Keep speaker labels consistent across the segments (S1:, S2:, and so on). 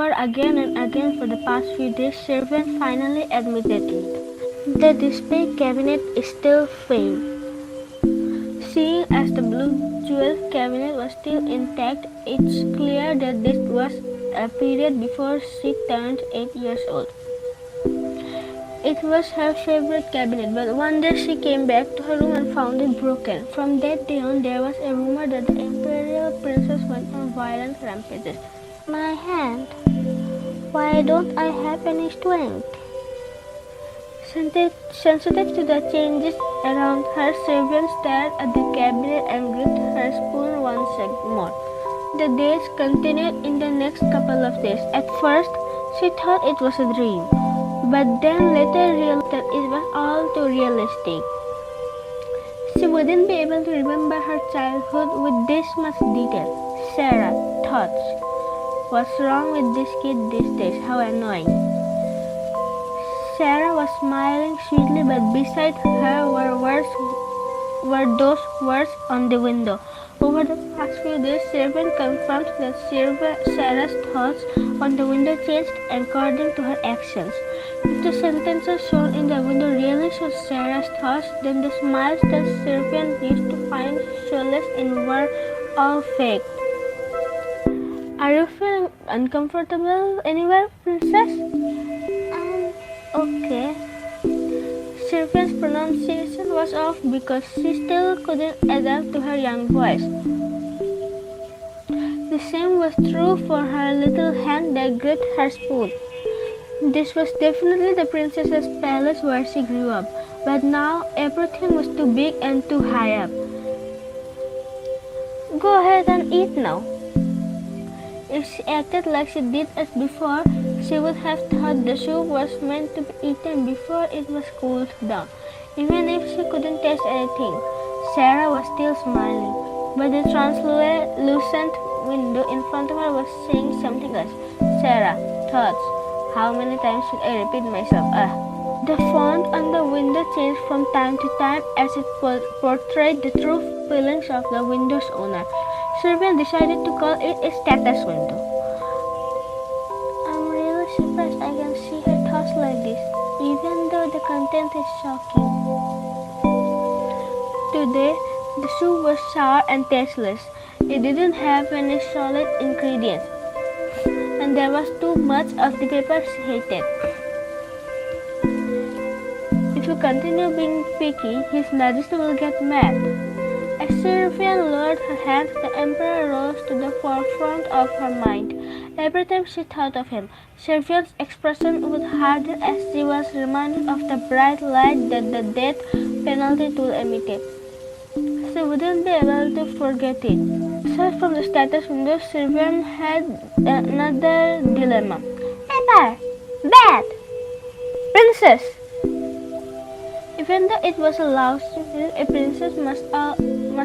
S1: over again and again for the past few days, servant finally admitted it. The display cabinet is still fame. Seeing as the blue jewel cabinet was still intact, it's clear that this was a period before she turned 8 years old. It was her favorite cabinet, but one day she came back to her room and found it broken. From that day on, there was a rumor that the imperial princess went on violent rampages. My hand. Why don't I have any strength? Sensitive to the changes around her, servant stared at the cabinet and gripped her spoon once more. The days continued in the next couple of days. At first, she thought it was a dream, but then later realized that it was all too realistic. She wouldn't be able to remember her childhood with this much detail. Sarah thought, what's wrong with this kid these days? How annoying. Sarah was smiling sweetly, but beside her were those words on the window. Over the past few days, servant confirmed that Sarah's thoughts on the window changed according to her actions. If the sentences shown in the window really showed Sarah's thoughts, then the smiles that servant used to find solace in were all fake. Are you feeling uncomfortable anywhere, princess? Okay. Servant's pronunciation was off because she still couldn't adapt to her young voice. The same was true for her little hand that gripped her spoon. This was definitely the princess's palace where she grew up, but now everything was too big and too high up. Go ahead and eat now. If she acted like she did as before, she would have thought the soup was meant to be eaten before it was cooled down. Even if she couldn't taste anything, Sarah was still smiling, but the translucent window in front of her was saying something else. Sarah thought, how many times should I repeat myself? The font on the window changed from time to time as it portrayed the true feelings of the window's owner. Servant decided to call it a status window. I'm really surprised I can see her thoughts like this, even though the content is shocking. Today, the soup was sour and tasteless. It didn't have any solid ingredients, and there was too much of the pepper she hated. If you continue being picky, His Majesty will get mad. As servant lowered her hand, the emperor rose to the forefront of her mind. Every time she thought of him, servant's expression would harden as she was reminded of the bright light that the death penalty tool emitted. She wouldn't be able to forget it. Aside from the status window, servant had another dilemma. Emperor! Bad! Princess! Even though it was a love story, a princess must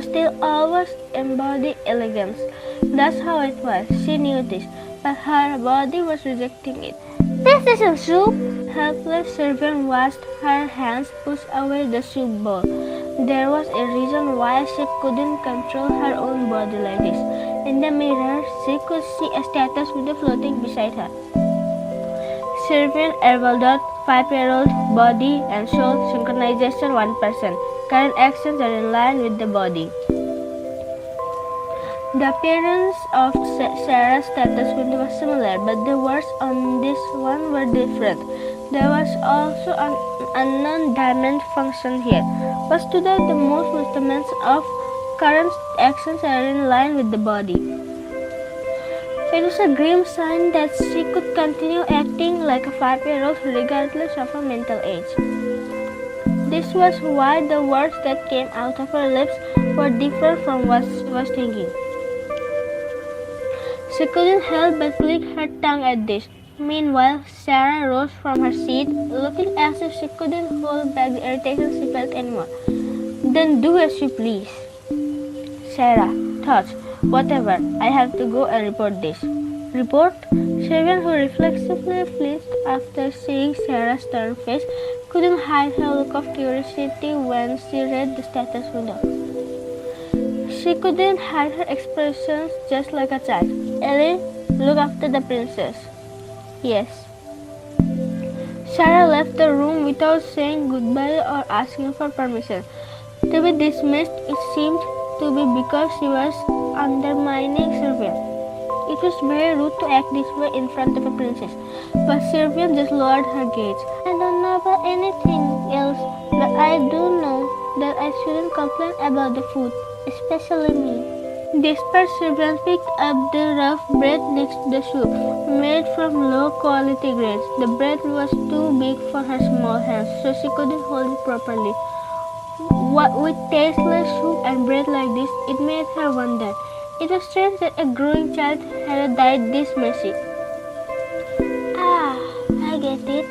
S1: still always embody elegance. That's how it was. She knew this, but her body was rejecting it. This isn't soup! Helpless servant washed her hands, pushed away the soup bowl. There was a reason why she couldn't control her own body like this. In the mirror, she could see a status window floating beside her. Servant Ervaldot, 5-year-old, body and soul synchronization 1%. Current actions are in line with the body. The appearance of Sarah's status window was similar, but the words on this one were different. There was also an unknown diamond function here. What stood out the most was the mention of current actions are in line with the body. It was a grim sign that she could continue acting like a 5-year-old regardless of her mental age. This was why the words that came out of her lips were different from what she was thinking. She couldn't help but click her tongue at this. Meanwhile, Sarah rose from her seat, looking as if she couldn't hold back the irritation she felt anymore. Then do as you please. Sarah thought, whatever, I have to go and report this. Report? Servant, who reflexively flinched after seeing Sarah's stern face, couldn't hide her look of curiosity when she read the status window. She couldn't hide her expressions just like a child. Ellie, look after the princess. Yes. Sarah left the room without saying goodbye or asking for permission. To be dismissed, it seemed to be because she was undermining Servian. It was very rude to act this way in front of a princess, but Servian just lowered her gaze. I don't know about anything else, but I do know that I shouldn't complain about the food, especially me. Desperate, Servian picked up the rough bread next to the soup, made from low-quality grains. The bread was too big for her small hands, so she couldn't hold it properly. What with tasteless soup and bread like this, it made her wonder. It was strange that a growing child had died this messy. Ah, I get it.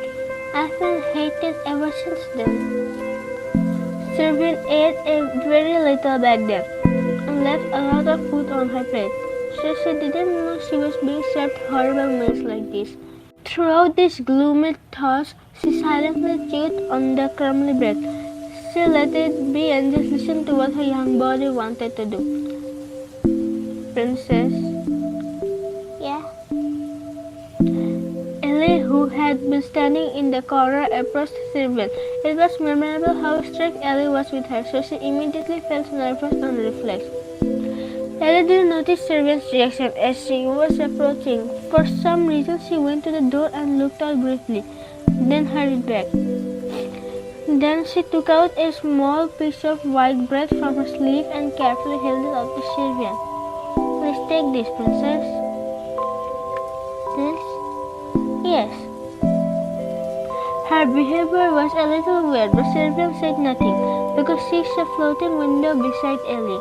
S1: I've been hated ever since then. Servian ate a very little back then and left a lot of food on her plate, so she didn't know she was being served horrible meals like this. Throughout these gloomy thoughts, she silently chewed on the crumbly bread. She let it be and just listened to what her young body wanted to do. Princess? Yeah? Ellie, who had been standing in the corner, approached Servian. It was memorable how strict Ellie was with her, so she immediately felt nervous on reflex. Ellie didn't notice Servian's reaction as she was approaching. For some reason, she went to the door and looked out briefly, then hurried back. Then she took out a small piece of white bread from her sleeve and carefully held it out to Servian. Please take this, princess. This? Yes. Her behavior was a little weird, but Servian said nothing because she saw a floating window beside Ellie.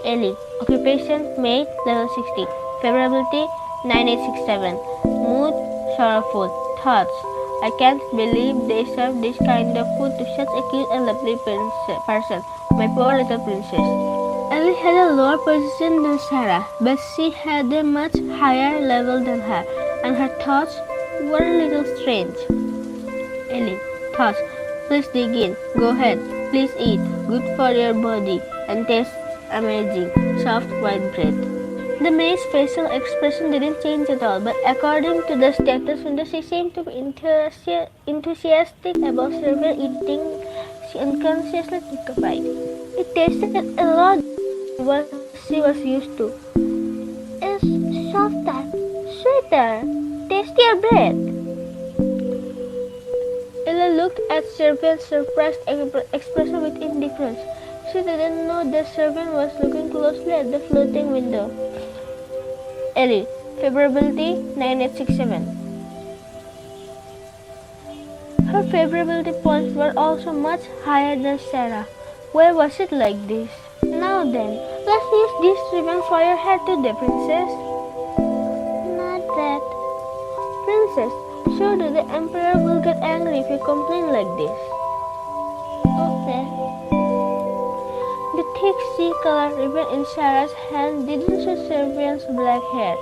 S1: Ellie. Occupation, maid, level 60. Favorability, 9867. Mood, sorrowful. Thoughts, I can't believe they serve this kind of food to such a cute and lovely person. My poor little princess. Ellie had a lower position than Sarah, but she had a much higher level than her, and her thoughts were a little strange. Ellie, thoughts, please dig in. Go ahead. Please eat. Good for your body and tastes amazing. Soft white bread. The maid's facial expression didn't change at all, but according to the status window, she seemed to be enthusiastic about Servian eating. She unconsciously took a bite. It tasted a lot what she was used to. It's softer, sweeter, tastier bread. Ella looked at Servian's surprised expression with indifference. She didn't know that Servian was looking closely at the floating window. Ellie, favorability 9867. Her favorability points were also much higher than Sarah. Why was it like this? Now then, let's use this ribbon for your hair today, princess. Not that. Princess, surely the emperor will get angry if you complain like this. Okay. The thick sea-colored ribbon in Sarah's hand didn't suit Servian's black hair.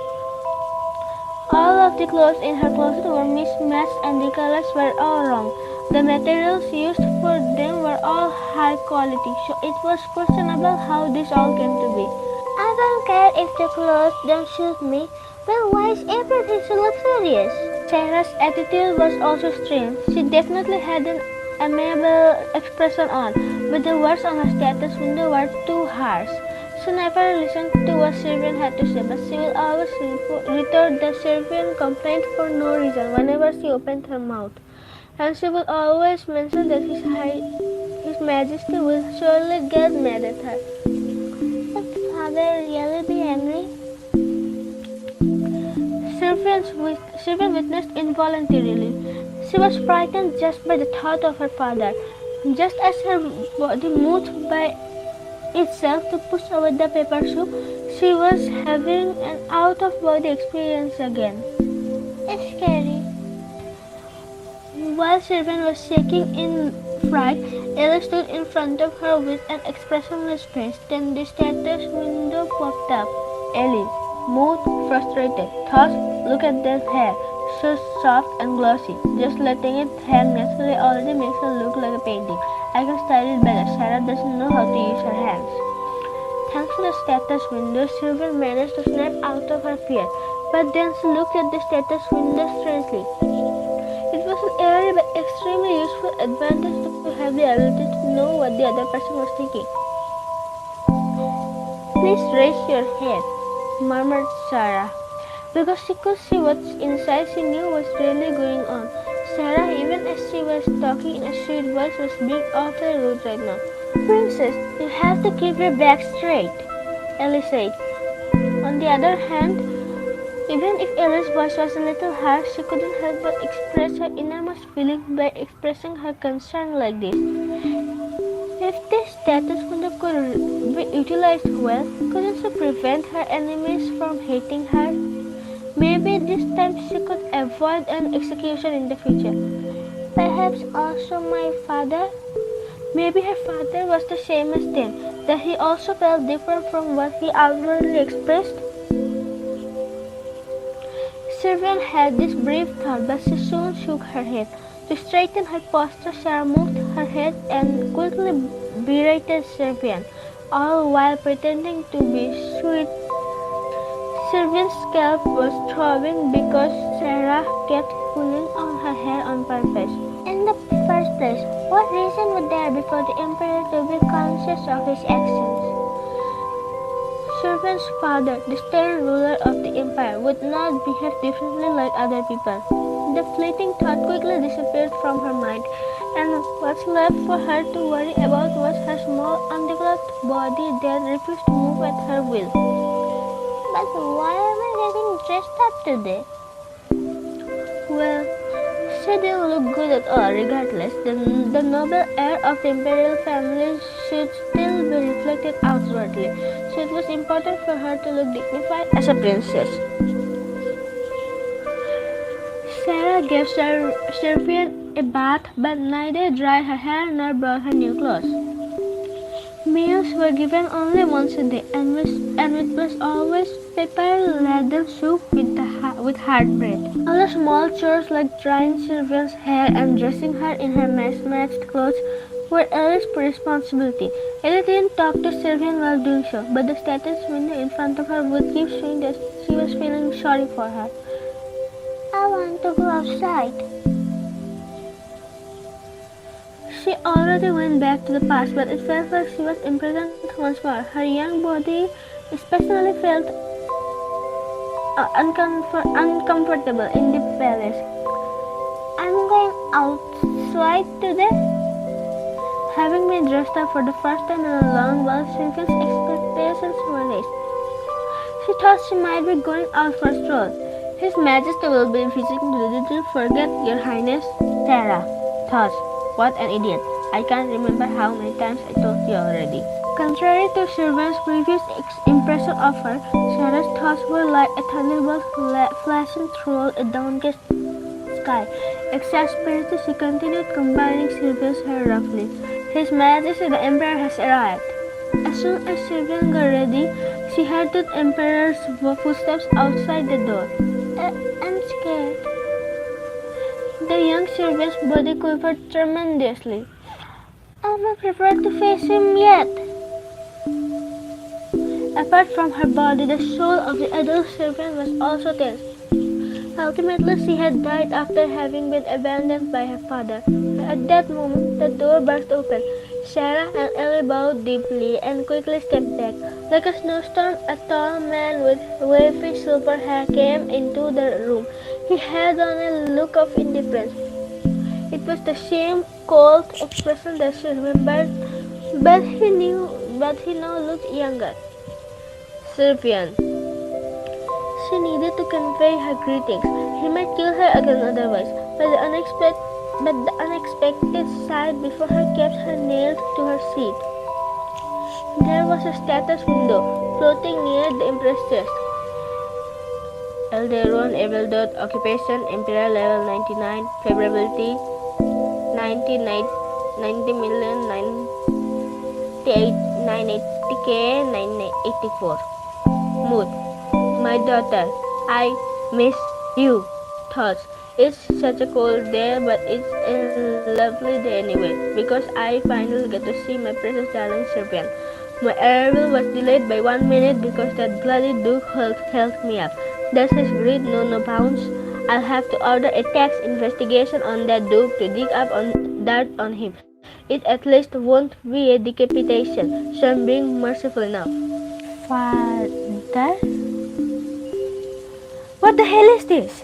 S1: All of the clothes in her closet were mismatched and the colors were all wrong. The materials used for them were all high quality, so it was questionable how this all came to be. I don't care if the clothes don't suit me, but why is everything so luxurious? Sarah's attitude was also strange. She definitely had an amiable expression on, but the words on her status window were too harsh. She never listened to what Servian had to say, but she will always retort the Servian complaint for no reason whenever she opened her mouth. And she will always mention that His Majesty will surely get mad at her. Would father really be angry? Servian witnessed involuntarily. She was frightened just by the thought of her father. Just as her body moved by itself to push away the paper soup, she was having an out-of-body experience again. It's scary. While Servian was shaking in fright, Ellie stood in front of her with an expressionless face. Then the status window popped up. Ellie, mood, frustrated. Thoughts, look at that hair. So soft and glossy. Just letting it hang naturally already makes her look like a painting. I can style it better. Sarah doesn't know how to use her hands. Thanks to the status window, Servian managed to snap out of her fear. But then she looked at the status window strangely. It was an airy but extremely useful advantage to have the ability to know what the other person was thinking. "Please raise your head," murmured Sarah. Because she could see what's inside, she knew what was really going on. Sarah, even as she was talking in a sweet voice, was being awfully rude right now. "Princess, you have to keep your back straight," Ellie said. On the other hand, even if Ellie's voice was a little harsh, she couldn't help but express her innermost feelings by expressing her concern like this. If this status window could be utilized well, couldn't she prevent her enemies from hating her? Maybe this time she could avoid an execution in the future. Perhaps also my father? Maybe her father was the same as them, that he also felt different from what he outwardly expressed. Sylvian had this brief thought, but she soon shook her head. To straighten her posture, Sarah moved her head and quickly berated Sylvian, all while pretending to be sweet. Sylvian's scalp was throbbing because Sarah kept pulling on her hair on purpose. In the first place, what reason would there be for the Emperor to be conscious of his actions? Sylvian's father, the stern ruler of the Empire, would not behave differently like other people. The fleeting thought quickly disappeared from her mind, and what's left for her to worry about was her small, undeveloped body that refused to move at her will. "But why am I getting dressed up today?" Well, she didn't look good at all. Regardless, the noble air of the imperial family should still be reflected outwardly, so it was important for her to look dignified as a princess. Sarah gave Sylvian a bath, but neither dried her hair nor brought her new clothes. Meals were given only once a day, and it was always pepper-ladle soup with hard bread. All the small chores like drying Sylvian's hair and dressing her in her matched clothes were Ellie's responsibility. Ellie didn't talk to Sylvian while doing so, but the status window in front of her would keep showing that she was feeling sorry for her. "I want to go outside." She already went back to the past, but it felt like she was imprisoned once more. Her young body especially felt uncomfortable in the palace. "I'm going outside today." Having been dressed up for the first time in a long while, Sylvian's expectations were raised. She thought she might be going out for a stroll. "His Majesty will be visiting. Did you forget, Your Highness?" Sarah thought. What an idiot. I can't remember how many times I told you already. Contrary to Sylvian's previous impression of her, Sarah's thoughts were like a thunderbolt flashing through a downcast sky. Exasperated, she continued combining Sylvian's hair roughly. "His Majesty the Emperor has arrived." As soon as Sylvian got ready, she heard the Emperor's footsteps outside the door. I'm scared." The young Sylvian's body quivered tremendously. "I'm not prepared to face him yet." Apart from her body, the soul of the adult Sylvian was also tense. Ultimately, she had died after having been abandoned by her father. At that moment, the door burst open. Sarah and Ellie bowed deeply and quickly stepped back. Like a snowstorm, a tall man with wavy silver hair came into the room. He had on a look of indifference. It was the same cold expression that she remembered, but he now looked younger. "Sylvian." She needed to convey her greetings. He might kill her again otherwise, but the unexpected sight before her kept her nailed to her seat. There was a status window floating near the Emperor's chest. Elderon Eveldot, occupation Imperial level 99, favorability 90,980k 984. Mood. My daughter, I miss you. Thoughts. It's such a cold day, but it's a lovely day anyway, because I finally get to see my precious darling Sylvian. My arrival was delayed by 1 minute because that bloody Duke held me up. Does his greed know no bounds? I'll have to order a tax investigation on that dog to dig up on dirt on him. It at least won't be a decapitation, so I'm being merciful now. Father? What the hell is this?